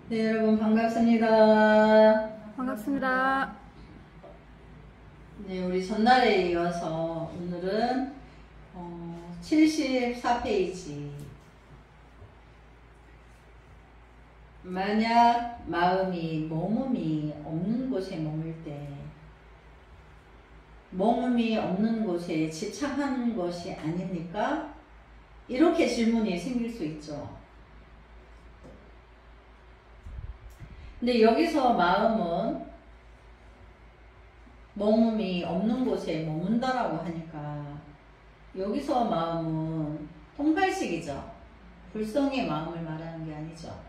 네, 여러분 반갑습니다. 반갑습니다. 네, 우리 전날에 이어서 오늘은 74페이지. 만약 마음이 머금이 없는 곳에 머물 때 머금이 없는 곳에 집착하는 것이 아닙니까? 이렇게 질문이 생길 수 있죠. 근데 여기서 마음은 머금이 없는 곳에 머문다라고 하니까 여기서 마음은 통발식이죠. 불성의 마음을 말하는 게 아니죠.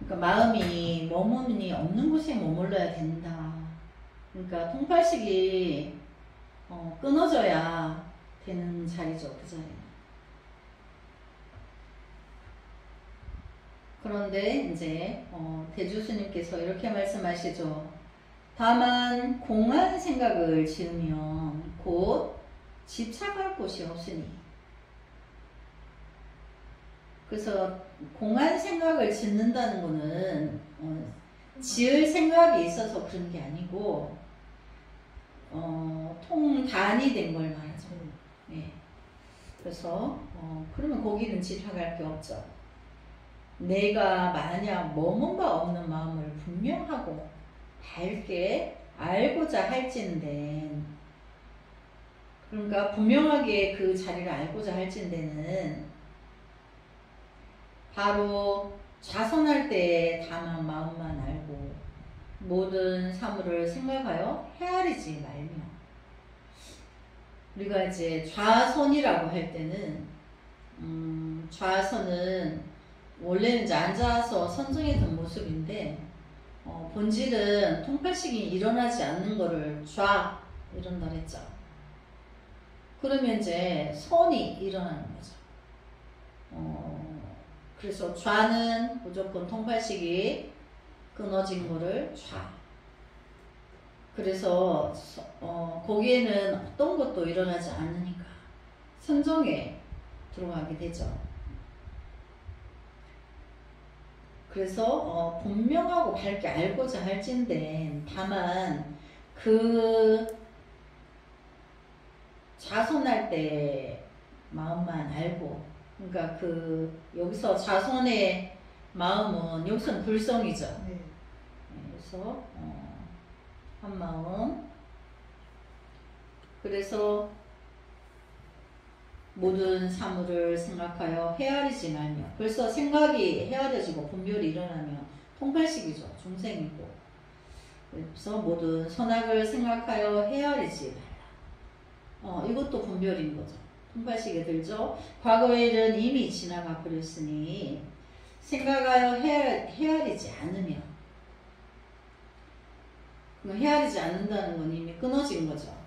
그러니까 마음이 머금이 없는 곳에 머물러야 된다. 그러니까 통발식이 끊어져야 되는 자리죠. 그 자리는. 그런데 이제 대주스님께서 이렇게 말씀하시죠. 다만 공한 생각을 지으면 곧 집착할 곳이 없으니. 그래서 공한 생각을 짓는다는 것은 지을 생각이 있어서 그런 게 아니고 통단이 된 걸 말하죠. 예. 그래서 그러면 거기는 집착할 게 없죠. 내가 만약 머문 바 없는 마음을 분명하고 밝게 알고자 할진대, 그러니까 분명하게 그 자리를 알고자 할진대는 바로 좌선할 때 다만 마음만 알고 모든 사물을 생각하여 헤아리지 말며, 우리가 이제 좌선이라고 할 때는 좌선은 원래는 이제 앉아서 선정했던 모습인데 본질은 통팔식이 일어나지 않는 거를 좌 이런다 했죠. 그러면 이제 선이 일어나는 거죠. 그래서 좌는 무조건 통팔식이 끊어진 거를 좌. 그래서 거기에는 어떤 것도 일어나지 않으니까 선정에 들어가게 되죠. 그래서 분명하고 밝게 알고자 할진대, 다만 그 좌선할 때 마음만 알고, 그러니까 그 여기서 좌선의 마음은 여기서는 불성이죠. 네. 그래서 한 마음. 그래서 모든 사물을 생각하여 헤아리지 말며, 벌써 생각이 헤아려지고 분별이 일어나면 통팔식이죠. 중생이고. 그래서 모든 선악을 생각하여 헤아리지 말라. 이것도 분별인 거죠. 통팔식에 들죠. 과거의 일은 이미 지나가 버렸으니 생각하여 헤아리지 않으며, 헤아리지 않는다는 건 이미 끊어진 거죠.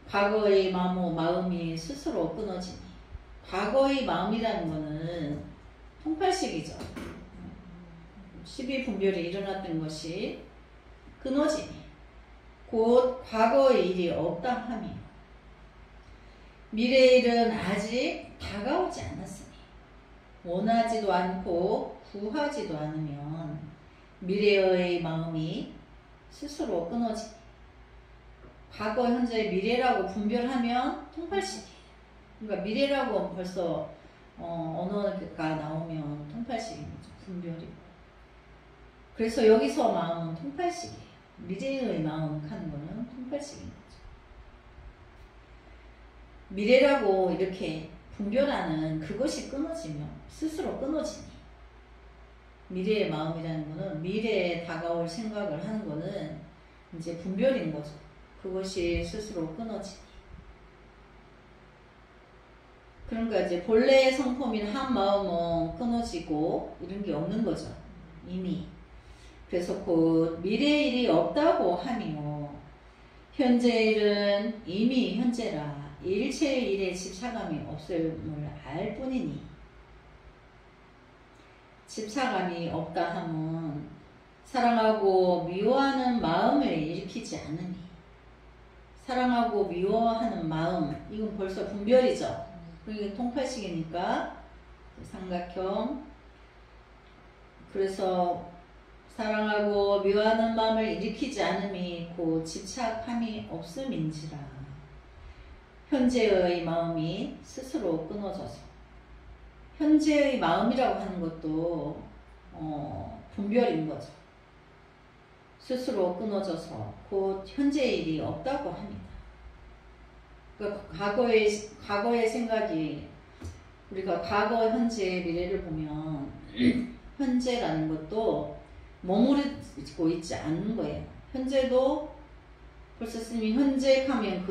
과거의 마음이 스스로 끊어지니. 과거의 마음이라는 것은 통팔식이죠. 12분별이 일어났던 것이 끊어지니 곧 과거의 일이 없다 하며, 미래의 일은 아직 다가오지 않았으니 원하지도 않고 구하지도 않으면 미래의 마음이 스스로 끊어지니, 과거, 현재, 미래라고 분별하면 통팔식이에요. 그러니까 미래라고 벌써 언어가 나오면 통팔식인 거죠. 분별이. 그래서 여기서 마음은 통팔식이에요. 미래의 마음 하는 거는 통팔식인 거죠. 미래라고 이렇게 분별하는 그것이 끊어지면 스스로 끊어지니, 미래의 마음이라는 거는 미래에 다가올 생각을 하는 거는 이제 분별인 거죠. 그것이 스스로 끊어지니. 그러니까 이제 본래의 성품인 한 마음은 끊어지고 이런 게 없는 거죠. 이미. 그래서 곧 미래의 일이 없다고 하며 현재의 일은 이미 현재라 일체의 일에 집착감이 없음을 알 뿐이니, 집착감이 없다 함은 사랑하고 미워하는 마음을 일으키지 않으니, 사랑하고 미워하는 마음, 이건 벌써 분별이죠. 그러니까 통팔식이니까 삼각형. 그래서 사랑하고 미워하는 마음을 일으키지 않음이 곧 집착함이 없음인지라. 현재의 마음이 스스로 끊어져서, 현재의 마음이라고 하는 것도 분별인 거죠. 스스로 끊어져서 곧 현재의 일이 없다고 합니다. 그러니까 과거의 생각이, 우리가 과거, 현재, 미래를 보면 현재라는 것도 머무르고 있지 않는 거예요. 현재도 벌써 스님이 현재 하면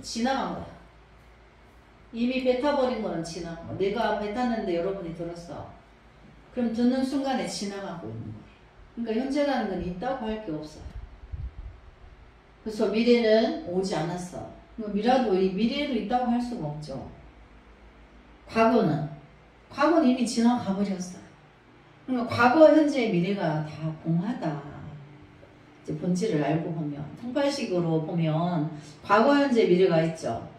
지나간 거야. 이미 뱉어버린 거는 지나간 거. 내가 뱉었는데 여러분이 들었어. 그럼 듣는 순간에 지나가고 있는 거예요. 그러니까 현재라는 건 있다고 할 게 없어요. 그래서 미래는 오지 않았어. 미래도 있다고 할 수가 없죠. 과거는 이미 지나가 버렸어요. 그러니까 과거, 현재, 미래가 다 공하다. 이제 본질을 알고 보면, 통팔식으로 보면 과거, 현재, 미래가 있죠.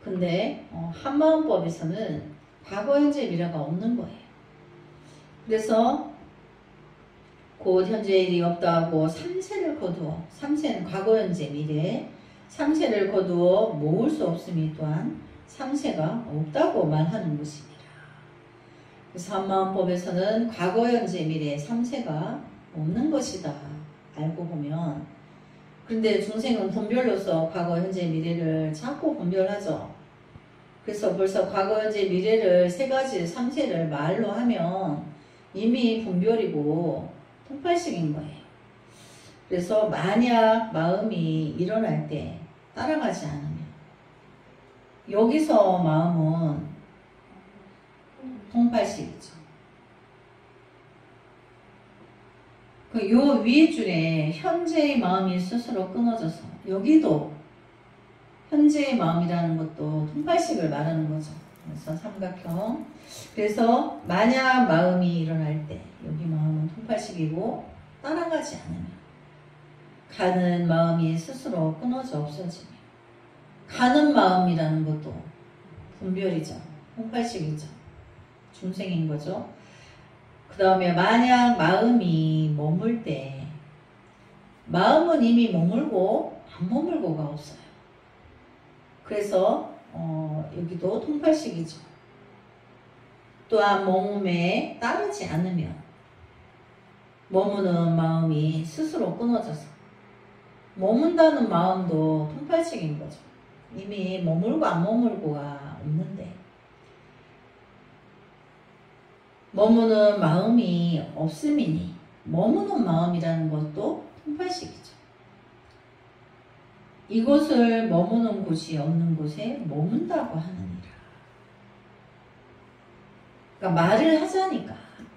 근데 한마음법에서는 과거, 현재, 미래가 없는 거예요. 그래서 곧 현재 일이 없다고 삼세를 거두어, 삼세는 과거, 현재, 미래, 삼세를 거두어 모을 수 없음이 또한 삼세가 없다고 말하는 것입니다. 그래서 한마음법에서는 과거, 현재, 미래, 삼세가 없는 것이다 알고 보면, 그런데 중생은 분별로서 과거, 현재, 미래를 자꾸 분별하죠. 그래서 벌써 과거, 현재, 미래를 세 가지 삼세를 말로 하면 이미 분별이고 통팔식인 거예요. 그래서 만약 마음이 일어날 때 따라가지 않으면, 여기서 마음은 통팔식이죠. 요 위에 줄에 현재의 마음이 스스로 끊어져서, 여기도 현재의 마음이라는 것도 통팔식을 말하는 거죠. 그래서 삼각형. 그래서 만약 마음이 일어날 때, 여기 마음은 통팔식이고 따라가지 않으면, 가는 마음이 스스로 끊어져 없어지며, 가는 마음이라는 것도 분별이죠. 통팔식이죠. 중생인 거죠. 그 다음에 만약 마음이 머물 때, 마음은 이미 머물고 안 머물고가 없어요. 그래서 여기도 통팔식이죠. 또한 머물에 따르지 않으면, 머무는 마음이 스스로 끊어져서, 머문다는 마음도 통팔식인 거죠. 이미 머물고 안 머물고가 없는데, 머무는 마음이 없음이니 머무는 마음이라는 것도 통팔식이죠. 이곳을 머무는 곳이 없는 곳에 머문다고 하느니라. 그러니까 말을 하자니까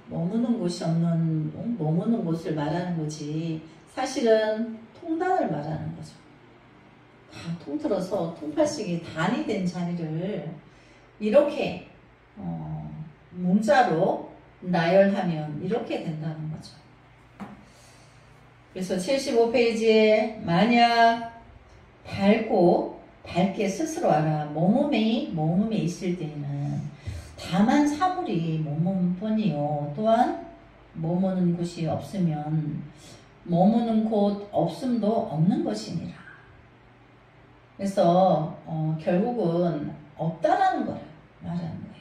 머무는 곳이 없는, 머무는 곳을 말하는 거지, 사실은 통단을 말하는 거죠. 다 통틀어서 통팔식이 단이 된 자리를 이렇게 문자로 나열하면 이렇게 된다는 거죠. 그래서 75페이지에 만약 밝게 스스로 알아, 몸음에 있을 때에는 다만 사물이 몸음뿐이요, 또한 머무는 곳이 없으면 머무는 곳 없음도 없는 것이니라. 그래서 결국은 없다라는 걸 말하는 거예요.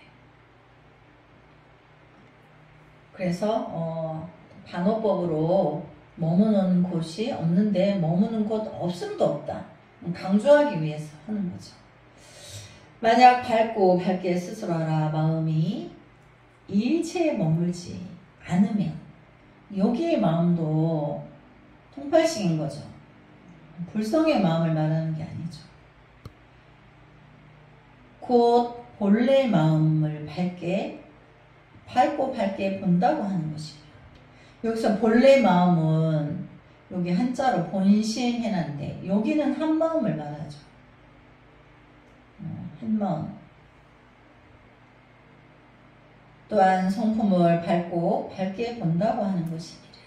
그래서 반어법으로 머무는 곳이 없는데 머무는 곳 없음도 없다, 강조하기 위해서 하는 거죠. 만약 밝게 스스로 알아 마음이 일체에 머물지 않으면, 여기의 마음도 통팔식인 거죠. 불성의 마음을 말하는 게 아니죠. 곧 본래 마음을 밝게 본다고 하는 것입니다. 여기서 본래 마음은 여기 한자로 본심해놨는데, 여기는 한 마음을 말하죠. 한 마음. 또한 성품을 밝게 본다고 하는 것입니다.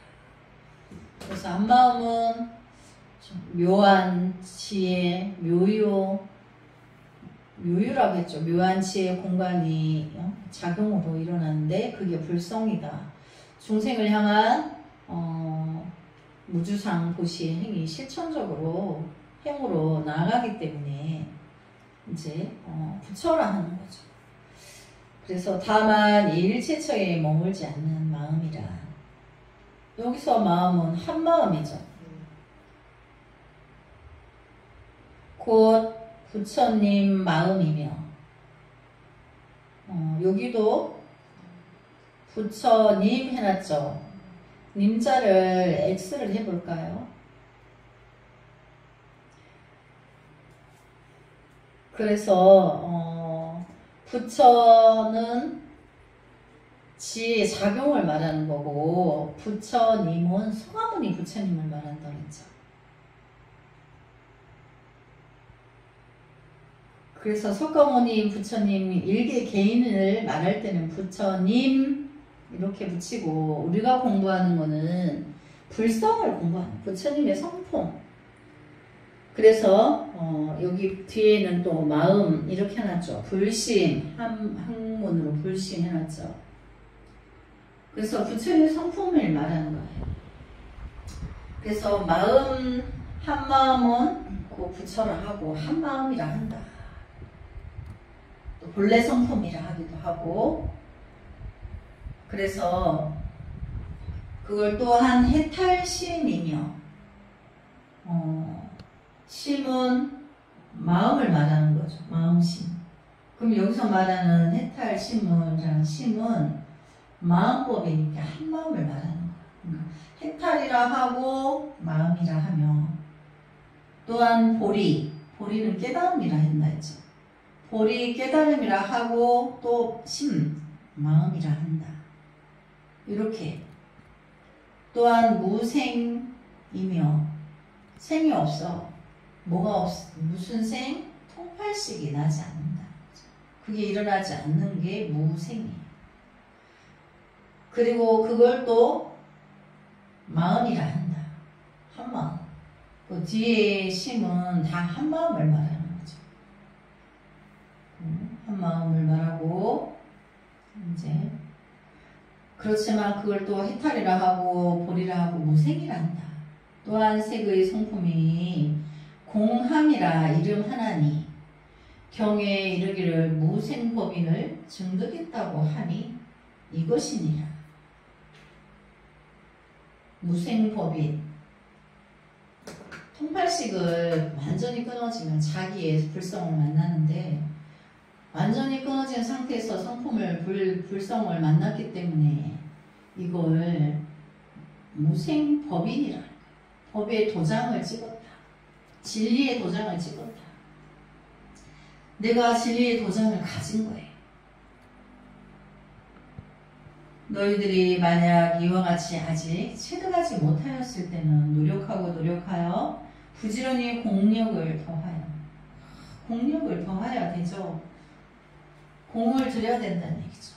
그래서 한 마음은 묘한 지혜, 묘유라고 했죠. 묘한 지혜 공간이 작용으로 일어나는데 그게 불성이다. 중생을 향한 무주상 도시의 행위 실천적으로 행으로 나아가기 때문에 이제 부처라 하는 거죠. 그래서 다만 일체처에 머물지 않는 마음이라. 여기서 마음은 한 마음이죠. 곧 부처님 마음이며 여기도 부처님 해놨죠. 님자를 X를 해볼까요? 그래서 부처는 지의 작용을 말하는 거고 부처님은 소가모니 부처님을 말한다고 했죠. 그래서 석가모니 부처님 일개 개인을 말할 때는 부처님 이렇게 붙이고 우리가 공부하는 거는 불성을 공부하는 부처님의 성품. 그래서 여기 뒤에는 또 마음 이렇게 해놨죠. 불심 한문으로 불심 해놨죠. 그래서 부처님의 성품을 말하는 거예요. 그래서 마음 한 마음은 그 부처라 하고 한 마음이라 한다. 또 본래 성품이라 하기도 하고. 그래서 그걸 또한 해탈심이며 심은 마음을 말하는 거죠. 마음심. 그럼 여기서 말하는 해탈심이라는 심은 마음법이니까 한 마음을 말하는 거예요. 해탈이라 하고 마음이라 하며 또한 보리는 깨달음이라 했나 했죠. 보리 깨달음이라 하고 또 심 마음이라 한다. 이렇게 또한 무생이며 생이 없어. 뭐가 없어? 무슨 생? 통팔식이 나지 않는다. 그게 일어나지 않는 게 무생이에요. 그리고 그걸 또 마음이라 한다. 한 마음. 그 뒤에 심은 다 한 마음을 말하는 거죠. 한 마음을 말하고 이제 그렇지만 그걸 또 해탈이라 하고 보리라 하고 무생이라 한다. 또한 색의 성품이 공함이라 이름 하나니 경에 이르기를 무생법인을 증득했다고 하니 이것이니라. 무생법인 통팔식을 완전히 끊어지면 자기의 불성을 만나는데 완전히 끊어진 상태에서 성품을 불성을 만났기 때문에 이걸 무생법인이라. 법의 도장을 찍었다. 진리의 도장을 찍었다. 내가 진리의 도장을 가진 거예요. 너희들이 만약 이와 같이 아직 체득하지 못하였을 때는 노력하여 부지런히 공력을 더하여야 되죠. 공을 들여야 된다는 얘기죠.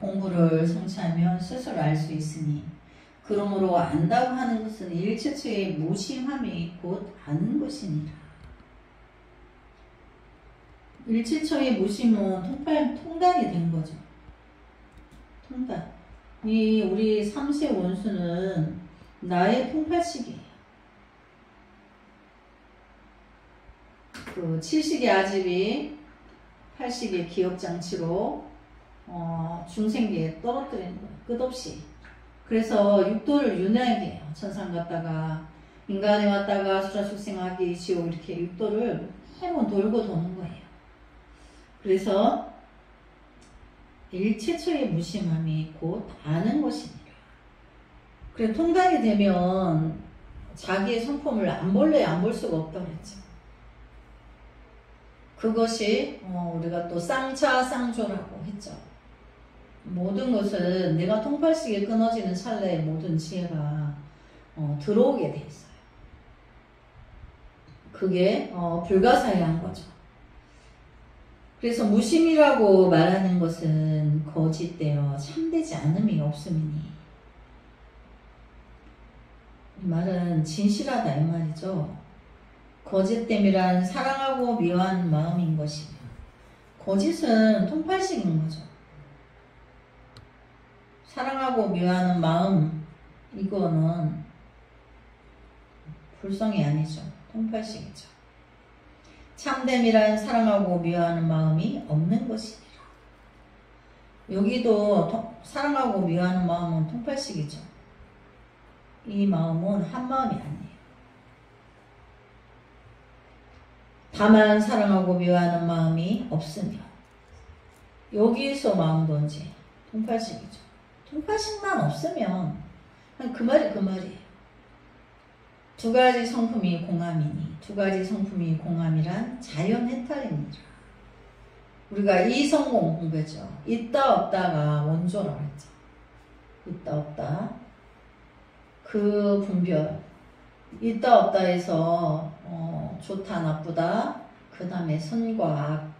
공부를 성취하면 스스로 알 수 있으니 그러므로 안다고 하는 것은 일체처의 무심함이 곧 아는 것이니라. 일체처의 무심은 통단이 된 거죠. 통단. 우리 삼세 원수는 나의 통팔식이에요. 그 7식의 아집이 8식의 기억장치로 중생계에 떨어뜨리는 거예요. 끝없이. 그래서 육도를 윤회하게 해요. 천상 갔다가 인간에 왔다가 수라축생하기 지옥 이렇게 육도를 해번 돌고 도는 거예요. 그래서 일체처의 무심함이 곧 아는 것이니라. 그래 통단이 되면 자기의 성품을 안 볼 수가 없다고 그랬죠. 그것이 우리가 또 쌍차쌍조라고 했죠. 모든 것은 내가 통팔식이 끊어지는 찰나에 모든 지혜가 들어오게 돼 있어요. 그게 불가사의한 거죠. 그래서 무심이라고 말하는 것은 거짓되어 참되지 않음이 없음이니 이 말은 진실하다 이 말이죠. 거짓됨이란 사랑하고 미워하는 마음인 것이며, 거짓은 통팔식인 거죠. 사랑하고 미워하는 마음, 이거는 불성이 아니죠. 통팔식이죠. 참됨이란 사랑하고 미워하는 마음이 없는 것이니라. 여기도 사랑하고 미워하는 마음은 통팔식이죠. 이 마음은 한 마음이 아니에요. 다만 사랑하고 미워하는 마음이 없으면, 여기서 마음도 언제? 통팔식이죠. 통팔식만 없으면 그냥 그 말이 그 말이에요. 두 가지 성품이 공함이니, 두 가지 성품이 공함이란 자연해탈입니다. 우리가 이성공 공부했죠. 있다 없다가 원조라고 했죠. 있다 없다. 그 분별. 있다 없다에서 좋다 나쁘다, 그 다음에 선과 악,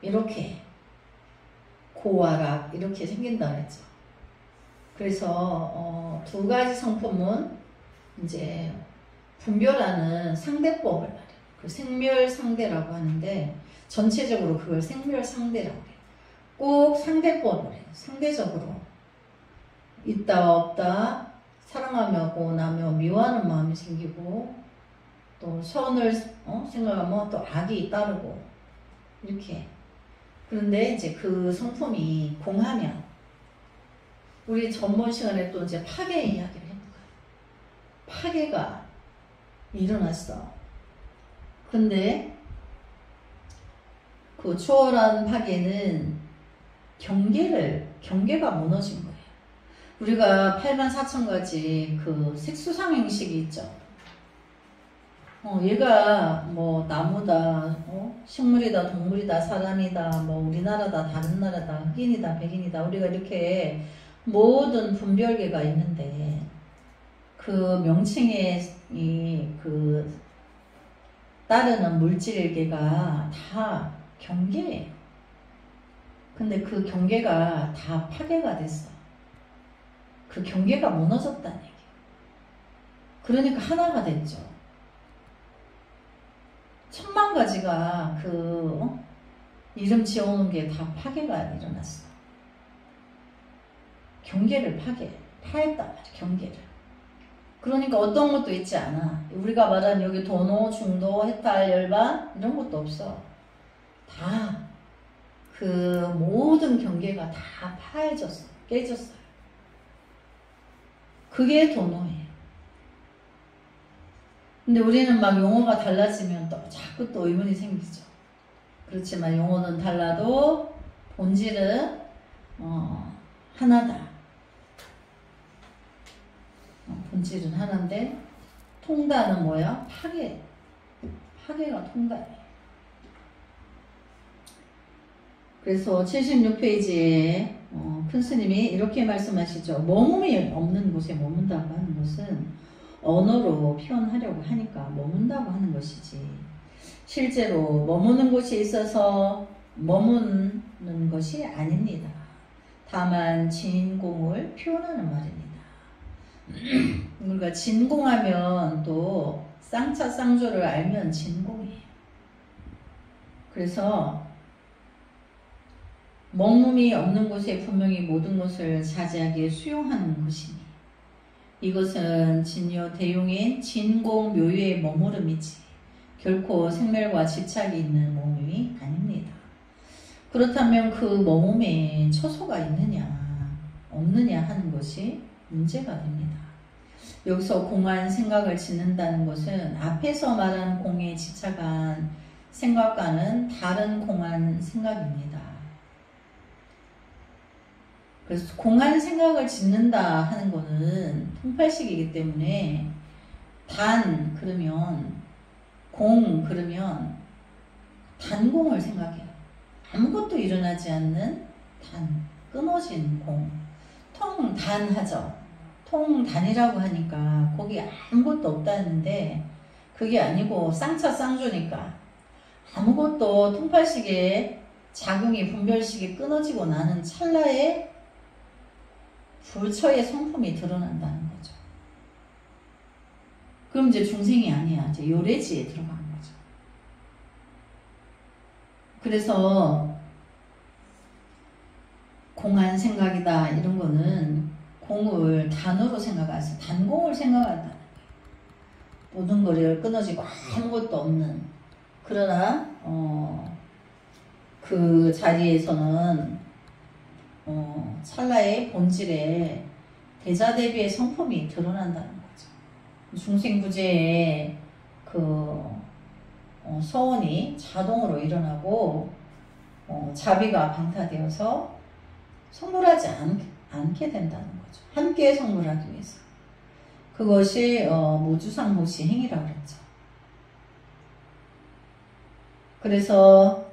이렇게 고와락 이렇게 생긴다 그랬죠. 그래서 두 가지 성품은 이제 분별하는 상대법을 말해요. 그 생멸상대라고 하는데 전체적으로 그걸 생멸상대라고 해요. 꼭 상대법을 해요. 상대적으로 있다 없다, 사랑하며 고나며 미워하는 마음이 생기고, 또 선을 생각하면 또 악이 따르고, 이렇게. 그런데 이제 그 성품이 공하면, 우리 전번 시간에 또 이제 파괴 이야기를 해볼까요? 파괴가 일어났어. 근데 그 초월한 파괴는 경계가 무너진 거예요. 우리가 84,000가지 그 색수상행식이 있죠. 얘가 뭐 나무다, 식물이다, 동물이다, 사람이다, 뭐 우리나라다, 다른 나라다, 흑인이다, 백인이다, 우리가 이렇게 모든 분별계가 있는데 그 명칭에 그 따르는 물질계가 다 경계예요. 근데 그 경계가 다 파괴가 됐어. 그 경계가 무너졌다는 얘기예요. 그러니까 하나가 됐죠. 10,000가지가 이름 지어놓은 게 다 파괴가 일어났어. 경계를 파했단 말이야, 경계를. 그러니까 어떤 것도 있지 않아. 우리가 말하는 여기 도노, 중도, 해탈, 열반 이런 것도 없어. 다 그 모든 경계가 다 파해졌어, 깨졌어요. 그게 도노예요. 근데 우리는 막 용어가 달라지면 또 자꾸 또 의문이 생기죠. 그렇지만 용어는 달라도 본질은 하나다. 본질은 하나인데 통달은 뭐야? 파괴가 통달이에요. 그래서 76페이지에 큰 스님이 이렇게 말씀하시죠. 머금이 없는 곳에 머문다고 하는 것은 언어로 표현하려고 하니까 머문다고 하는 것이지, 실제로 머무는 곳이 있어서 머무는 것이 아닙니다. 다만 진공을 표현하는 말입니다. 우리가 진공하면 또 쌍차 쌍조를 알면 진공이에요. 그래서 머금이 없는 곳에 분명히 모든 것을 자세하게 수용하는 것이니, 이것은 진요 대용인 진공 묘유의 머무름이지 결코 생멸과 집착이 있는 머물이 아닙니다. 그렇다면 그 머금에 처소가 있느냐 없느냐 하는 것이 문제가 됩니다. 여기서 공한 생각을 짓는다는 것은 앞에서 말한 공에 집착한 생각과는 다른 공한 생각입니다. 그래서 공한 생각을 짓는다 하는 거는 통팔식이기 때문에 단 그러면 공 그러면 단공을 생각해요. 아무것도 일어나지 않는 단, 끊어진 공. 통단하죠. 통단이라고 하니까 거기 아무것도 없다는데 그게 아니고 쌍차 쌍조니까 아무것도 통팔식의 작용이 분별식이 끊어지고 나는 찰나에 불처의 성품이 드러난다는 거죠. 그럼 이제 중생이 아니야. 이제 요래지에 들어가는 거죠. 그래서 공한 생각이다 이런 거는 공을 단어로 생각하세요. 단공을 생각한다는 거예요. 모든 거를 끊어지고 아무것도 없는. 그러나 그 자리에서는 찰나의 본질에 대자대비의 성품이 드러난다는 거죠. 중생부재의 그 서원이 자동으로 일어나고 자비가 방타되어서 성불하지 않게 된다는 거죠. 함께 성불하기 위해서. 그것이 무주상보시 행위라고 그랬죠. 그래서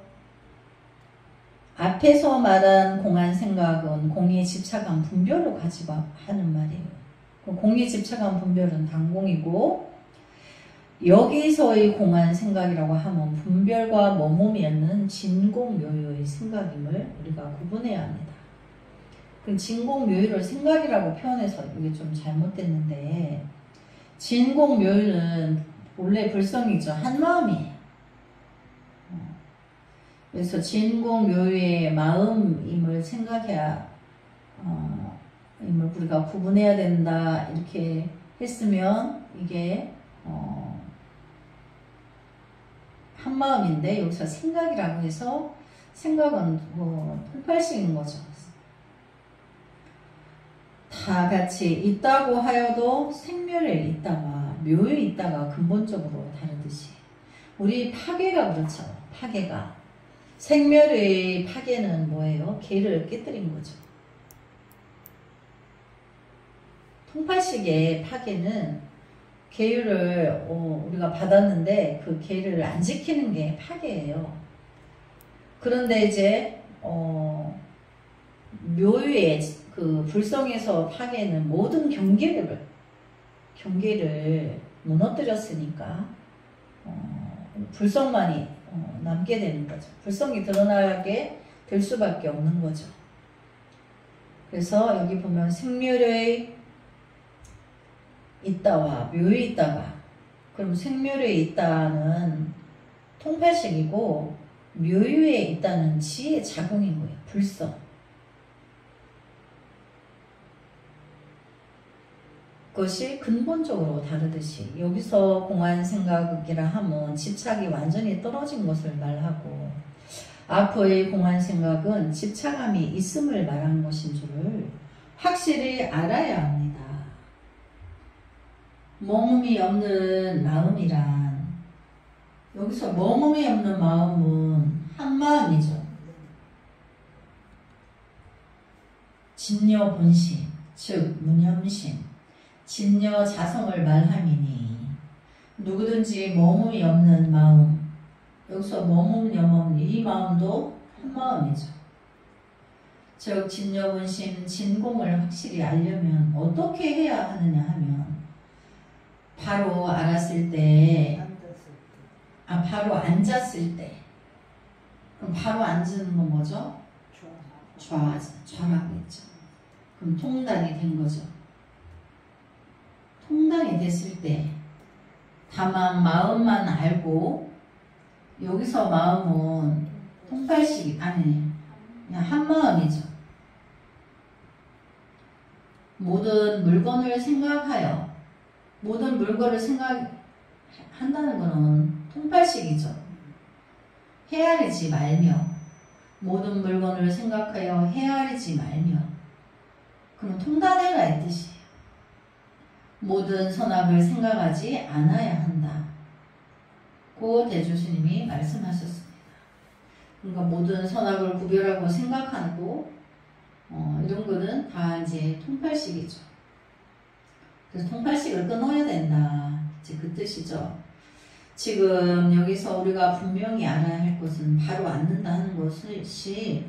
앞에서 말한 공한 생각은 공의 집착한 분별로 가지고 하는 말이에요. 공의 집착한 분별은 단공이고, 여기서의 공한 생각이라고 하면 분별과 머몸이 없는 진공묘유의 생각임을 우리가 구분해야 합니다. 그럼 진공묘유를 생각이라고 표현해서 이게 좀 잘못됐는데, 진공묘유는 원래 불성이죠. 한마음이에요. 그래서 진공묘유의 마음임을 생각해야 임을 우리가 구분해야 된다 이렇게 했으면 이게 한마음인데, 여기서 생각이라고 해서 생각은 통팔식인 거죠. 다 같이 있다고 하여도 생멸에 있다가 묘에 있다가 근본적으로 다르듯이 우리 파괴가 그렇죠. 파괴가 생멸의 파괴는 뭐예요? 개를 깨뜨린 거죠. 통팔식의 파괴는 계율을 우리가 받았는데 그 계율을 안 지키는 게 파괴예요. 그런데 이제 묘유의 그 불성에서 파괴는 모든 경계를 무너뜨렸으니까 불성만이 남게 되는 거죠. 불성이 드러나게 될 수밖에 없는 거죠. 그래서 여기 보면 생멸의 있다와 묘에 있다가, 그럼 생멸에 있다는 통팔식이고 묘유에 있다는 지의 자궁인 거예요. 불성. 그것이 근본적으로 다르듯이 여기서 공한 생각이라 하면 집착이 완전히 떨어진 것을 말하고, 앞의 공한 생각은 집착함이 있음을 말하는 것인 줄을 확실히 알아야 합니다. 머금이 없는 마음이란, 여기서 머금이 없는 마음은 한마음이죠. 진여 본심, 즉 무념심, 진여 자성을 말함이니, 누구든지 머금이 없는 마음, 여기서 머금 염엄 이 마음도 한마음이죠. 즉 진여 본심, 진공을 확실히 알려면 어떻게 해야 하느냐 하면, 바로 알았을 때, 바로 앉았을 때, 그럼 바로 앉는 건 뭐죠? 좌라고 했죠. 그럼 통당이 된 거죠. 통당이 됐을 때, 다만 마음만 알고, 여기서 마음은 통팔식 아니, 그냥 한마음이죠. 모든 물건을 생각하여, 모든 물건을 생각한다는 것은 통팔식이죠. 헤아리지 말며, 모든 물건을 생각하여 헤아리지 말며, 그럼 통단해라 이 뜻이에요. 모든 선악을 생각하지 않아야 한다. 고 대조스님이 말씀하셨습니다. 그러니까 모든 선악을 구별하고 생각하고 이런 거는 다 이제 통팔식이죠. 그래서 통팔식을 끊어야 된다. 이제 그 뜻이죠. 지금 여기서 우리가 분명히 알아야 할 것은 바로 앉는다는 것이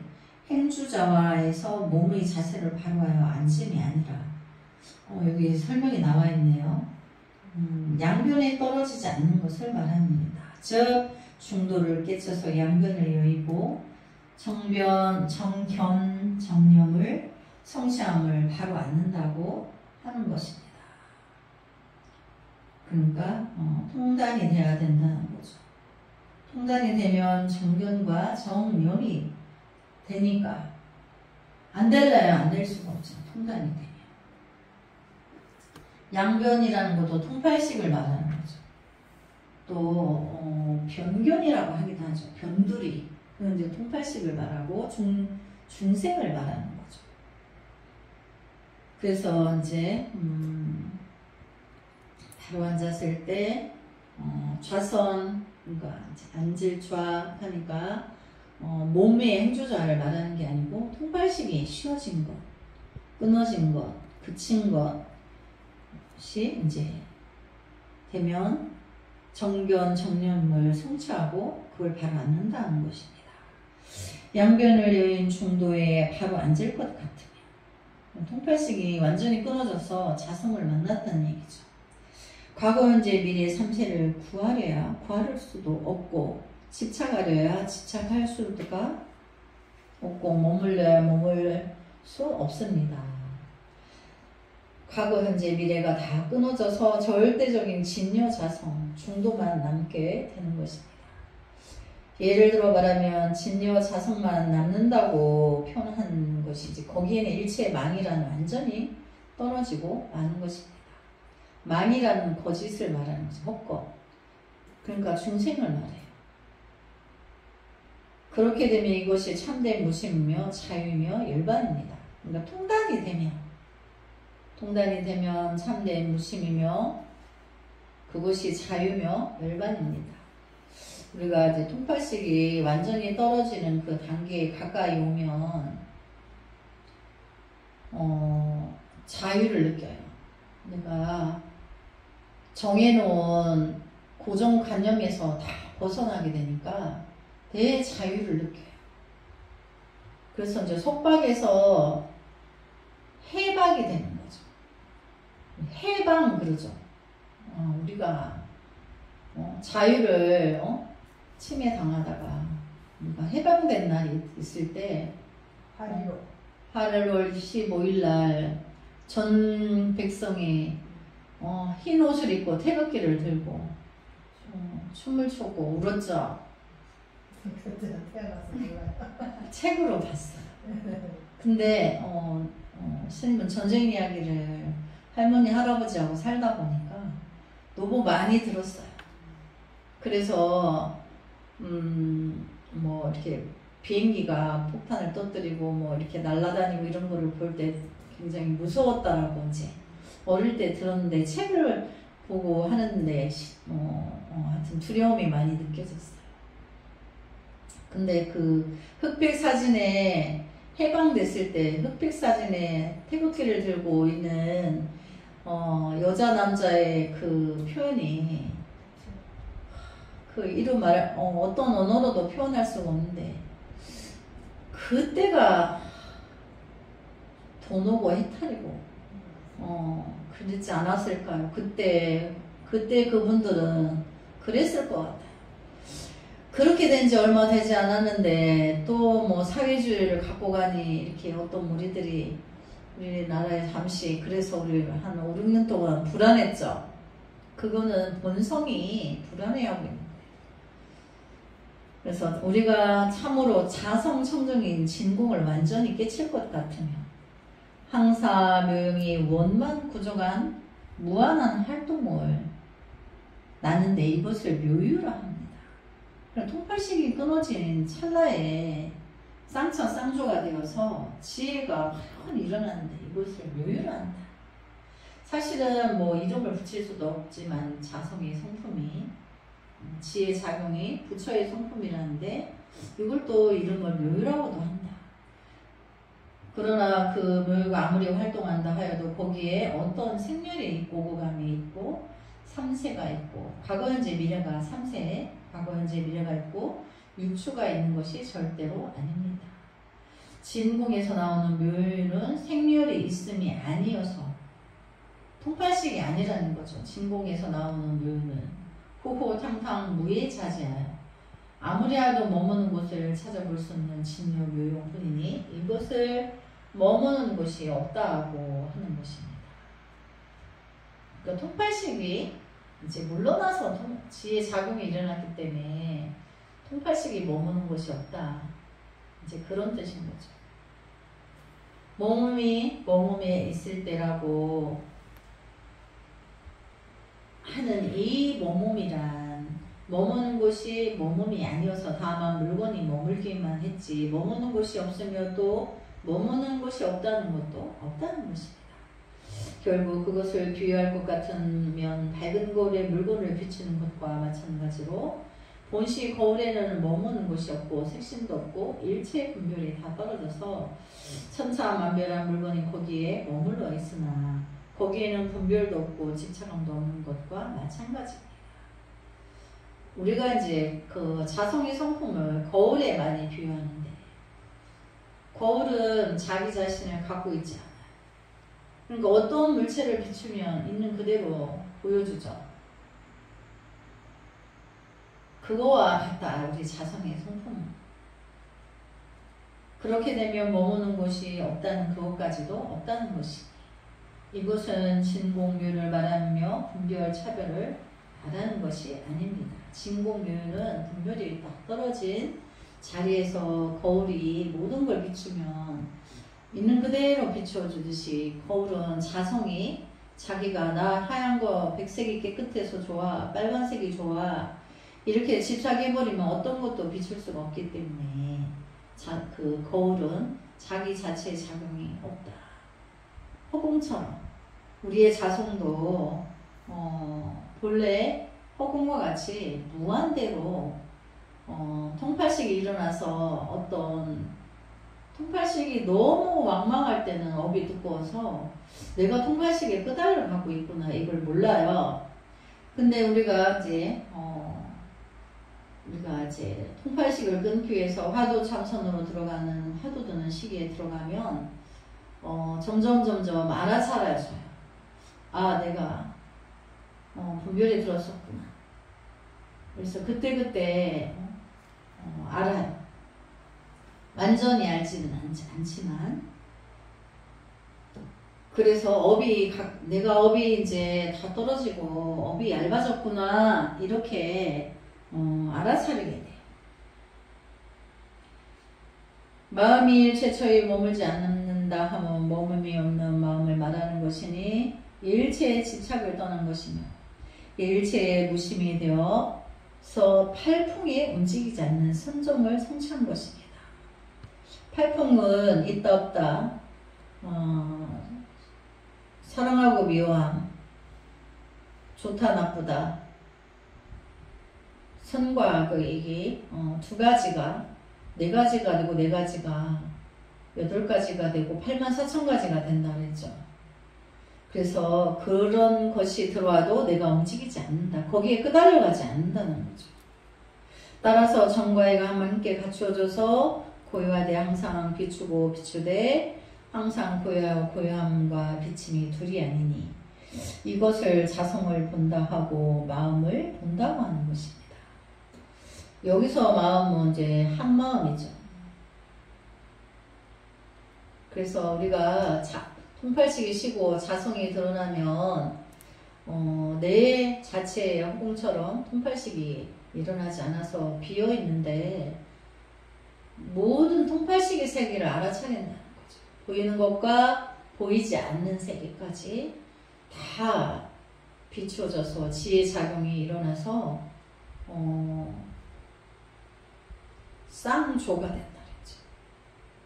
행주자와에서 몸의 자세를 바로 하여 앉음이 아니라, 여기 설명이 나와 있네요. 양변에 떨어지지 않는 것을 말합니다. 즉 중도를 깨쳐서 양변을 여의고 정견, 정념을 성취함을 바로 앉는다고 하는 것입니다. 그러니까 통단이 돼야 된다는 거죠. 통단이 되면 정견과 정명이 되니까 안 될래야 안 될 수가 없죠. 통단이 되면. 양변이라는 것도 통팔식을 말하는 거죠. 또 변견이라고 하기도 하죠. 변두리. 그건 이제 통팔식을 말하고 중생을 말하는 거죠. 그래서 이제 바로 앉았을 때 좌선, 그러니까 앉을 좌 하니까 몸의 행주좌를 말하는 게 아니고 통발식이 쉬어진 것, 끊어진 것, 그친 것이 이제 되면 정견, 정념을 성취하고 그걸 바로 앉는다는 것입니다. 양변을 여인 중도에 바로 앉을 것 같으면 통팔식이 완전히 끊어져서 자성을 만났다는 얘기죠. 과거, 현재, 미래 3세를 구하려야 구할 수도 없고 집착하려야 집착할 수가 없고 머물러야 머물 수 없습니다. 과거, 현재, 미래가 다 끊어져서 절대적인 진여자성, 중도만 남게 되는 것입니다. 예를 들어 말하면 진여자성만 남는다고 표현한 것이지 거기에는 일체의 망이라는 완전히 떨어지고 마는 것입니다. 망이라는 거짓을 말하는 거죠. 헛것. 그러니까 중생을 말해요. 그렇게 되면 이것이 참된 무심이며 자유이며 열반입니다. 그러니까 통단이 되면 참된 무심이며 그것이 자유며 열반입니다. 우리가 이제 통팔식이 완전히 떨어지는 그 단계에 가까이 오면 자유를 느껴요. 내가 정해놓은 고정관념에서 다 벗어나게 되니까 대자유를 느껴요. 그래서 이제 속박에서 해박이 되는 거죠. 해방 그러죠. 우리가 자유를 침해당하다가 우리가 해방된 날이 있을 때 8월 15일 날 전 백성이 흰 옷을 입고 태극기를 들고 춤을 추고 울었죠. 책으로 봤어요. 근데 신문 전쟁 이야기를 할머니 할아버지하고 살다 보니까 너무 많이 들었어요. 그래서 뭐 이렇게 비행기가 폭탄을 터뜨리고 뭐 이렇게 날아다니고 이런 거를 볼 때 굉장히 무서웠다라고 이제 어릴 때 들었는데 책을 보고 하는데 하여튼 두려움이 많이 느껴졌어요. 근데 그 흑백 사진에 해방됐을 때 흑백 사진에 태극기를 들고 있는 여자 남자의 그 표현이 그 이루 말 어떤 언어로도 표현할 수가 없는데 그때가 돈 오고 해탈이고 그렇지 않았을까요? 그때 그분들은 그랬을 것 같아요. 그렇게 된 지 얼마 되지 않았는데 또 뭐 사회주의를 갖고 가니 이렇게 어떤 무리들이 우리나라에 잠시 그래서 우리 한 5, 6년 동안 불안했죠. 그거는 본성이 불안해하고 있는 거예요. 그래서 우리가 참으로 자성청정인 진공을 완전히 깨칠 것 같으면 항사 묘용이 원만 구조간 무한한 활동을 나는데 이것을 묘유라 합니다. 통팔식이 끊어진 찰나에 쌍처 쌍조가 되어서 지혜가 확 일어나는데 이것을 묘유라 한다. 사실은 뭐 이름을 붙일 수도 없지만 자성의 성품이 지혜 작용이 부처의 성품이라는데 이걸 또 이름을 묘유라고도 한다. 그러나 그 묘유가 아무리 활동한다 하여도 거기에 어떤 생멸이 있고 오감이 있고 3세가 있고 과거 현재 미래가 3세 과거 현재 미래가 있고 육추가 있는 것이 절대로 아닙니다. 진공에서 나오는 묘유는 생멸이 있음이 아니어서 통팔식이 아니라는 거죠. 진공에서 나오는 묘유는 호호탕탕 무예자재하여 아무리 해도 머무는 곳을 찾아볼 수 없는 진요 묘용뿐이니 이것을 머무는 곳이 없다고 하는 것입니다. 그러니까 통팔식이 이제 물러나서 지혜 작용이 일어났기 때문에 통팔식이 머무는 곳이 없다. 이제 그런 뜻인 거죠. 머금에 있을 때라고 하는 이 머금이란 머무는 곳이 머금이 아니어서 다만 물건이 머물기만 했지 머무는 곳이 없으며 또 머무는 곳이 없다는 것도 없다는 것입니다. 결국 그것을 비유할 것 같으면 밝은 거울에 물건을 비추는 것과 마찬가지로 본시 거울에는 머무는 곳이 없고 색심도 없고 일체의 분별이 다 떨어져서 천차만별한 물건이 거기에 머물러 있으나 거기에는 분별도 없고 집착함도 없는 것과 마찬가지입니다. 우리가 이제 그 자성의 성품을 거울에 많이 비유하는데 거울은 자기 자신을 갖고 있지 않아요. 그러니까 어떤 물체를 비추면 있는 그대로 보여주죠. 그거와 같다. 우리 자성의 성품은. 그렇게 되면 머무는 곳이 없다는 그것까지도 없다는 것이 이것은 진공률을 말하며 분별 차별을 말하는 것이 아닙니다. 진공률은 분별이 딱 떨어진 자리에서 거울이 모든 걸 비추면 있는 그대로 비춰주듯이 거울은 자성이 자기가 나 하얀 거 백색이 깨끗해서 좋아 빨간색이 좋아 이렇게 집착해버리면 어떤 것도 비출 수가 없기 때문에 그 거울은 자기 자체의 작용이 없다. 허공처럼 우리의 자성도 본래 허공과 같이 무한대로 통팔식이 일어나서 어떤 통팔식이 너무 왕망할 때는 업이 두꺼워서 내가 통팔식에 끄달려 가고 있구나 이걸 몰라요. 근데 우리가 이제 통팔식을 끊기 위해서 화두 참선으로 들어가는 화두 드는 시기에 들어가면 점점 알아차려져요. 아 내가 분별이 들었었구나. 그래서 그때 알아요. 완전히 알지는 않지만 그래서 내가 업이 이제 다 떨어지고 업이 얇아졌구나 이렇게 알아차리게 돼요. 마음이 일체처에 머물지 않는다 하면 머물이 없는 마음을 말하는 것이니 일체의 집착을 떠난 것이며 일체의 무심이 되어서 팔풍이 움직이지 않는 선종을 성취한 것입니다. 팔풍은 있다 없다 사랑하고 미워함 좋다 나쁘다 선과 악의 두 가지가 네 가지가 되고 네 가지가 8가지가 되고 84,000가지가 된다 그랬죠. 그래서 그런 것이 들어와도 내가 움직이지 않는다. 거기에 끄달려가지 않는다는 거죠. 따라서 정과의가 함께 갖추어져서 고요하되 항상 비추고 비추되 항상 고요하고 고요함과 비침이 둘이 아니니 이것을 자성을 본다 하고 마음을 본다고 하는 것입니다. 여기서 마음은 이제 한 마음이죠. 그래서 우리가 통팔식이 쉬고 자성이 드러나면 내 자체의 허공처럼 통팔식이 일어나지 않아서 비어 있는데 모든 통팔식의 세계를 알아차린다는 거죠. 보이는 것과 보이지 않는 세계까지 다 비추어져서 지혜 작용이 일어나서 쌍조가 된다 그랬죠.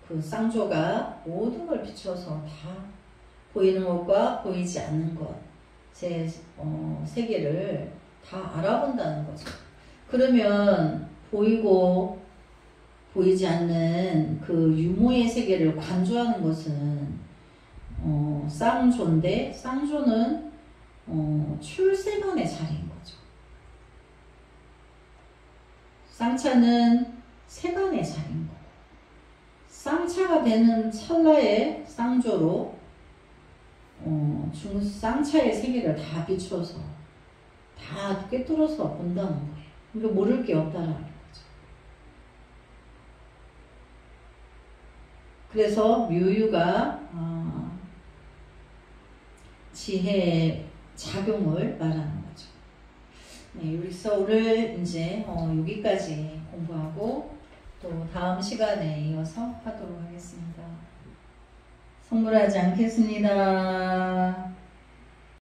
그 쌍조가 모든 걸 비추어서 다 보이는 것과 보이지 않는 것, 세계를 다 알아본다는 거죠. 그러면 보이고 보이지 않는 그 유무의 세계를 관조하는 것은 쌍조인데 쌍조는 출세간의 자리인 거죠. 쌍차는 세간의 자리인 거고 쌍차가 되는 찰나의 쌍조로 쌍차의 세계를 다 비추어서 다 꿰뚫어서 본다는 거예요. 그러니까 모를 게 없다라는 거죠. 그래서 묘유가 지혜의 작용을 말하는 거죠. 네, 유리서울을 이제 여기까지 공부하고 또 다음 시간에 이어서 하도록 하겠습니다. 성불하지 않겠습니다.